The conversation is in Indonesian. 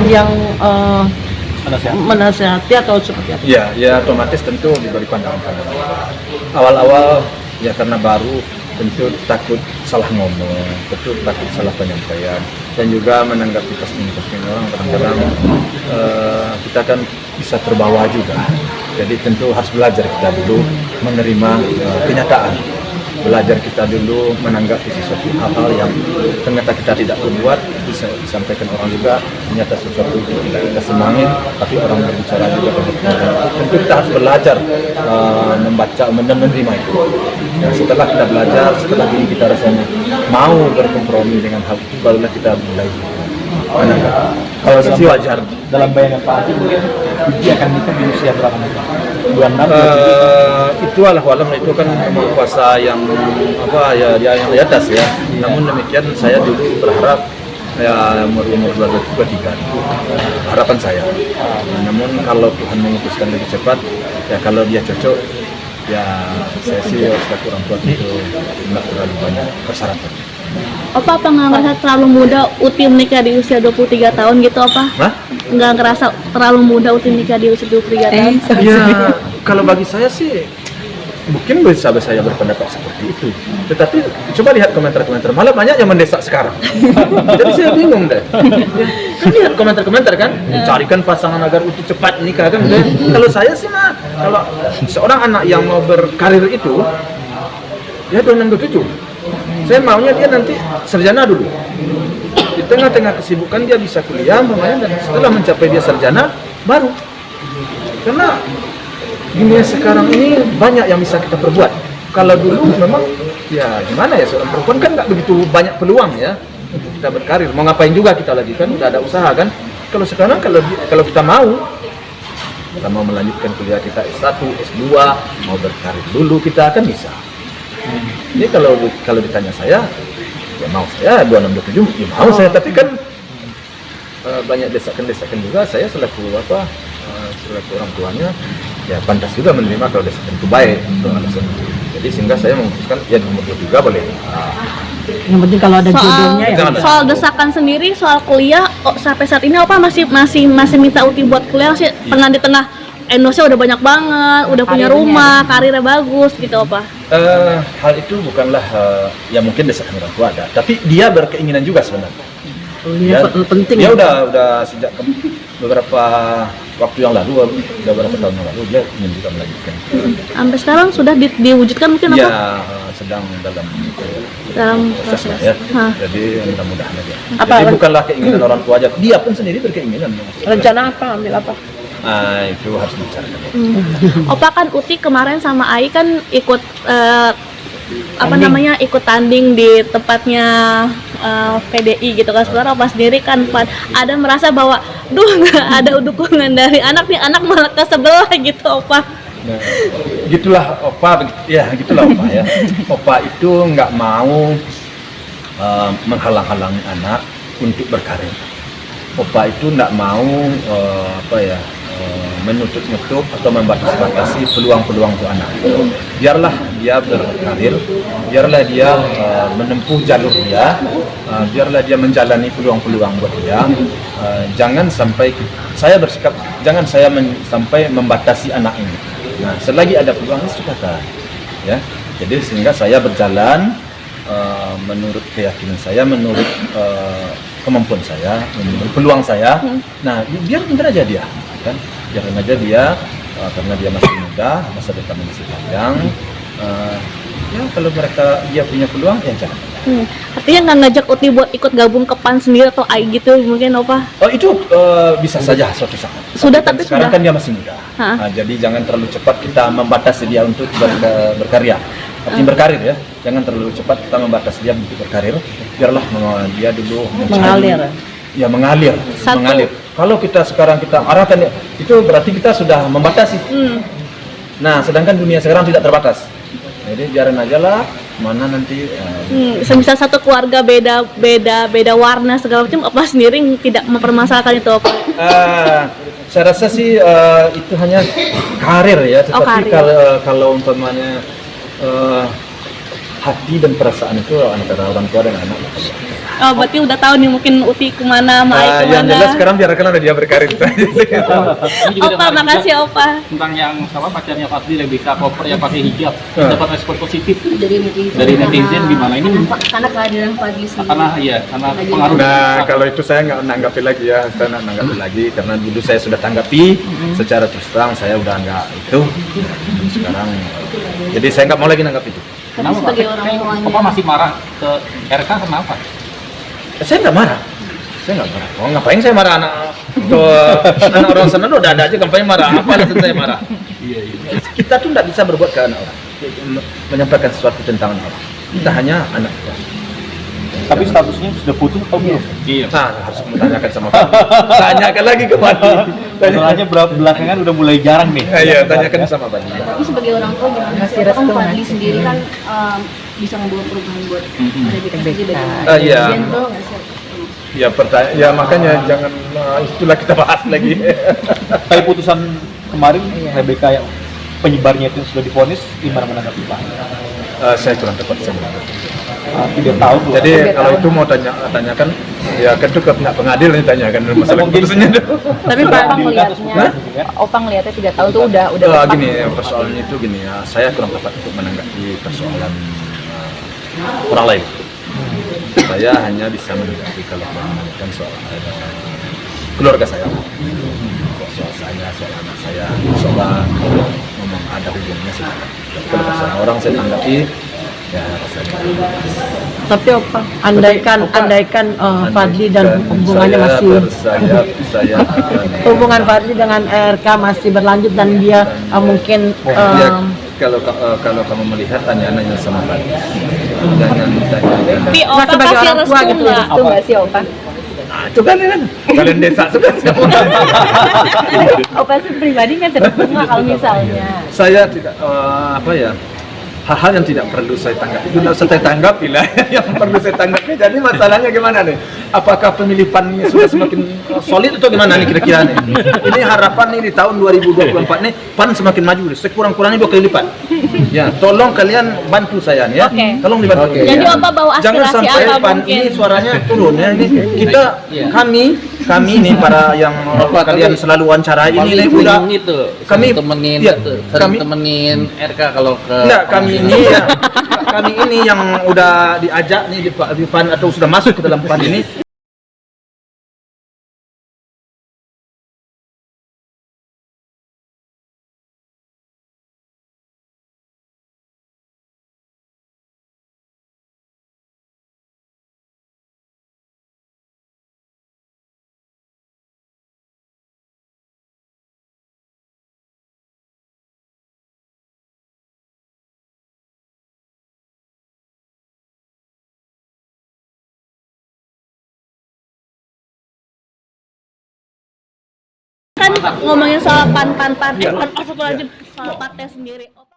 yang menasihati atau seperti apa? Ya otomatis tentu diberi pandangan. Awal-awal ya karena baru tentu takut salah ngomong, tentu takut salah penyampaian, dan juga menanggapi posting-posting orang kadang-kadang kita kan bisa terbawa juga. Jadi tentu harus belajar kita dulu menerima kenyataan, belajar kita dulu menanggapi sesuatu hal-hal yang ternyata kita tidak berbuat, bisa disampaikan orang juga ternyata sesuatu yang tidak kita senangi, tapi orang berbicara juga tentu kita harus belajar membaca, menerima itu. Dan setelah kita belajar, setelah ini kita rasanya mau berkompromi dengan hal itu, barulah kita mulai menanggapi. Kalau sih wajar. Dalam bayangan Pak Haji mungkin dia akan nikah di usia berapa nanti? 26, itu walau itu kan umur puasa yang yang di atas ya. Namun demikian saya dulu berharap ya umur 23 harapan saya. Namun kalau Tuhan memutuskan lebih cepat, ya kalau dia cocok, ya saya sih sebagai orang tua itu tidak terlalu banyak persyaratan. Apa nggak ngerasa terlalu muda Uti menikah di usia 23 tahun gitu apa? Hah? Nggak ngerasa terlalu muda Uti menikah di usia 23 tahun? Ya, kalau bagi saya sih mungkin bisa saya berpendapat seperti itu. Tetapi coba lihat komentar-komentar, malah banyak yang mendesak sekarang. Jadi saya bingung deh. Kan lihat komentar-komentar kan, carikan pasangan agar Uti cepat nikah kan. Kalau saya sih mah, kalau seorang anak yang mau berkarir itu, ya 26-27. Saya maunya dia nanti sarjana dulu. Di tengah-tengah kesibukan dia bisa kuliah, dan setelah mencapai dia sarjana, baru. Karena dunia sekarang ini banyak yang bisa kita perbuat. Kalau dulu memang, ya gimana ya, seorang perempuan kan nggak begitu banyak peluang ya untuk kita berkarir. Mau ngapain juga kita lagi kan, udah ada usaha kan. Kalau sekarang kalau kita mau melanjutkan kuliah kita S1, S2, mau berkarir dulu kita akan bisa. Ini kalau ditanya saya, ya mau saya 26-27, ya mau saya, tapi kan banyak desakan-desakan juga. Saya selaku orang tuanya, ya pantas juga menerima kalau desakan itu baik untuk anak saya. Jadi sehingga saya memutuskan ya umur 23 boleh. Yang penting kalau ada jodohnya ya. Soal desakan sendiri, soal kuliah, sampai saat ini apa masih minta Uti buat kuliah sih? Di tengah Indonesia udah banyak banget, udah punya rumah, karirnya bagus gitu apa? Hal itu bukanlah ya mungkin desakan orang tua ada, tapi dia berkeinginan juga sebenarnya. Penting. Dia udah sejak beberapa waktu yang lalu, beberapa tahun yang lalu dia ingin juga melanjutkan. Sampai sekarang sudah diwujudkan mungkin apa? Ya sedang dalam proses. Ya. Jadi mudah-mudahan aja. Jadi bukanlah keinginan orang tua aja, dia pun sendiri berkeinginan. Rencana apa? Ambil apa? Itu harus dibicarakan. Opa kan Uti kemarin sama Ai kan ikut ikut tanding di tempatnya PDI gitu kan. Sebenarnya Opa sendiri kan ada merasa bahwa nggak ada dukungan dari anak malah ke sebelah gitu Opa. Nah, gitulah Opa ya. Opa itu nggak mau menghalang-halangi anak untuk berkarir. Opa itu nggak mau menutup-nutup atau membatasi peluang-peluang untuk anak. Biarlah dia berkarir, biarlah dia menempuh jalur dia, biarlah dia menjalani peluang-peluang buat dia. Jangan sampai saya bersikap, jangan saya sampai membatasi anak ini. Nah, selagi ada peluang itu kata, ya. Jadi sehingga saya berjalan menurut keyakinan saya, menurut kemampuan saya, menurut peluang saya. Nah, biarkan aja dia, kan? Biarkan aja dia, karena dia masih muda, masa depannya masih panjang. Ya kalau dia punya peluang, ya jangan. Artinya nggak ngajak Uti buat ikut gabung ke PAN sendiri atau AI gitu mungkin Opa? Oh itu bisa saja suatu saat. Tapi sekarang kan dia masih muda. Jadi jangan terlalu cepat kita membatasi dia untuk berkarya. Artinya berkarir ya, jangan terlalu cepat kita membatasi dia untuk berkarir. Biarlah dia dulu mengalir. Ya mengalir. Kalau sekarang kita arahkan itu berarti kita sudah membatasi. Nah, sedangkan dunia sekarang tidak terbatas. Jadi biarin aja lah, mana nanti. Semisal satu keluarga beda warna segala macam, Opa sendiri tidak mempermasalahkan itu Opa? Saya rasa sih itu hanya karir ya. Tetapi kalau umpamanya hati dan perasaan itu antara orang tua dan anak. Oh, berarti udah tahu nih mungkin Uti kemana, Mai Yang kemana. jelas sekarang biarkan ada dia berkarir. Ini juga Opa, ada makasih juga Opa. tentang yang sama pacarnya Fadli Rebecca Koper yang pakai hijab dapat respon positif Dari netizen. dari netizen gimana ini Karena kehadiran Fadli sendiri. karena pengaruh. Nah, kalau itu saya nggak menanggapi lagi ya, saya nggak menanggapi lagi karena dulu saya sudah tanggapi secara terus terang saya udah nggak itu. Sekarang, jadi saya nggak mau lagi nanggapi itu. Kenapa Pak? sebagai orang tuanya. Opa masih marah ke RK kenapa? Saya nggak marah. Saya nggak marah. Oh, ngapain saya marah anak anak orang sana udah ada aja ngapain marah? Apa alasan saya marah? Iya. Kita tuh nggak bisa berbuat ke anak orang, menyampaikan sesuatu tentang anak orang. Kita hanya anak kita. Tapi statusnya sudah putus atau belum? Iya. Nah, harus menanyakan sama Pak. Tanyakan lagi ke Pak. Masalahnya belakangan udah mulai jarang nih. Iya, tanyakan sama Pak. Tapi sebagai orang tua gimana? Masih Kan restu, Fadli Mas. sendiri kan bisa membawa perubahan buat Rebecca sendiri bagaimana? Iya. Gentle nggak sih? Ya ya makanya jangan itulah kita bahas lagi. Tapi putusan kemarin Rebecca yang penyebarnya itu sudah divonis, gimana menanggapi Pak? Saya kurang tepat sebenarnya. 3 tahun. Jadi kalau itu mau tanyakan, ya kan itu ke pihak pengadilan ditanyakan masalah keputusannya itu. Tapi Pak, Opa ngelihatnya, Opa ngelihatnya 3 tahun tuh udah tepat. Gini, persoalannya itu gini ya, saya kurang tepat untuk menanggapi persoalan orang lain. Saya hanya bisa menanggapi kalau menanggapi soal keluarga saya. Soal saya, soal anak saya, soal memang ada hubungannya sih. Kalau persoalan orang saya tanggapi, ya rasanya. tapi Opa, andaikan Fadli dan hubungannya masih saya hubungan Fadli dengan RK masih berlanjut dan dia mungkin ya, kalau kamu melihat tanya-tanya sama Fadli. Jangan tanya. Tapi Opa sebagai kasih orang tua restu gitu, nggak? Itu nggak sih Opa? Nah, itu kan kalian desa suka Opa sih pribadi nggak restu nggak kalau misalnya? saya tidak apa ya, hal-hal yang tidak perlu saya tanggapi tidak usah saya tanggapi lah. Yang perlu saya tanggapi, jadi masalahnya gimana nih, apakah pemilih PAN ini sudah semakin solid atau gimana nih kira-kira nih. Ini harapan nih di tahun 2024 nih PAN semakin maju, sekurang-kurangnya 2 kali lipat. Ya, tolong kalian bantu saya nih ya. Oke. Tolong dibantu. Jadi Opa bawa Jangan aspirasi sampai apa PAN mungkin? ini suaranya turun ya. Ini kita kami ini para yang kalian selalu wawancara ini nih udah itu kami temenin iya, itu sering kami temenin RK kalau ke enggak, kami ini ya, kami ini yang udah diajak nih di PAN atau sudah masuk ke dalam PAN ini Kan ngomongin soal pan soal partai sendiri.